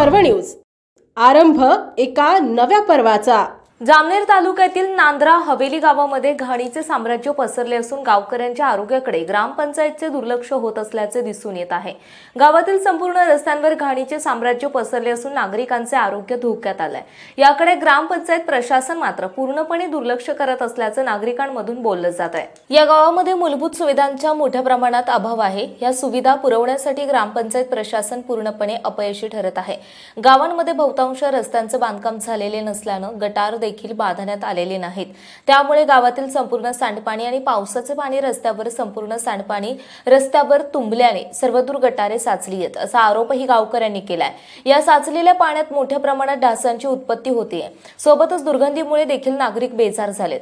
पर्व न्यूज। आरंभ एका नव्या पर्वाचा। जामनेर तालुक्यातील नांद्रा हवेली गावामध्ये घाणीचे साम्राज्य पसरले असून गावकऱ्यांच्या आरोग्याकडे ग्रामपंचायतचे दुर्लक्ष होत असल्याचे दिसून येत आहे। गावातील संपूर्ण रस्त्यांवर घाणीचे साम्राज्य पसरले असून नागरिकांचे आरोग्य धोक्यात आले आहे। याकडे ग्रामपंचायत प्रशासन मात्र पूर्णपणे दुर्लक्ष करत असल्याचे नागरिकांमधून बोलले जात आहे। या गावामध्ये मूलभूत सुविधांचा मोठ्या प्रमाणात अभाव आहे। या सुविधा पुरवण्यासाठी ग्रामपंचायत प्रशासन पूर्णपणे अपयशी ठरत आहे। गावांमध्ये बहुतांश रस्त्यांचे बांधकाम झालेले नसल्याने गटार देखील बांधण्यात आलेले नाहीत। त्यामुळे गावातील संपूर्ण सांडपाणी आणि पावसाचे पाणी रस्त्यावर संपूर्ण सांडपाणी रस्त्यावर तुंबल्याने सर्वदूर गटारे साचली आहेत असा आरोपही गावकऱ्यांनी केलाय। या साचलेल्या पाण्यात मोठ्या प्रमाणात डासांची उत्पत्ती होते। सोबतच दुर्गंधीमुळे देखील नागरिक बेजार झालेत।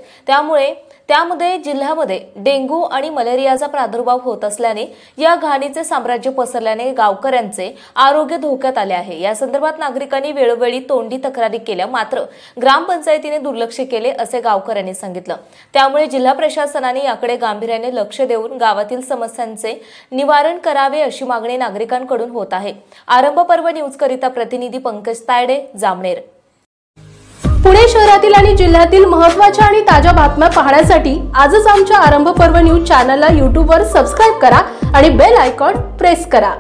त्यामध्ये जिल्ह्यामध्ये डेंग्यू आणि मलेरियाचा प्रादुर्भाव होत असल्याने या घाणीचे साम्राज्य पसरल्याने गावकऱ्यांचे आरोग्य धोक्यात आले आहे। या संदर्भात नागरिकांनी वेळोवेळी तोंडी तक्रारी केल्या, मात्र ग्रामपंचायतीने दुर्लक्ष केले असे गावकऱ्यांनी सांगितलं। त्यामुळे जिल्हा प्रशासनाने याकडे गांभीर्याने लक्ष देऊन गावातील समस्यांचे निवारण करावे अशी मागणी नागरिकांकडून होत आहे। आरंभ पर्व न्यूज करिता प्रतिनिधी पंकज तायडे, जामनेर। पुणे शहरातील आणि जिल्ह्यातील महत्त्वाच्या आणि ताज्या बातम्या पाहण्यासाठी आजच आमच्या आरंभ पर्व न्यूज चॅनलला YouTube वर सबस्क्राइब करा आणि बेल आयकॉन प्रेस करा।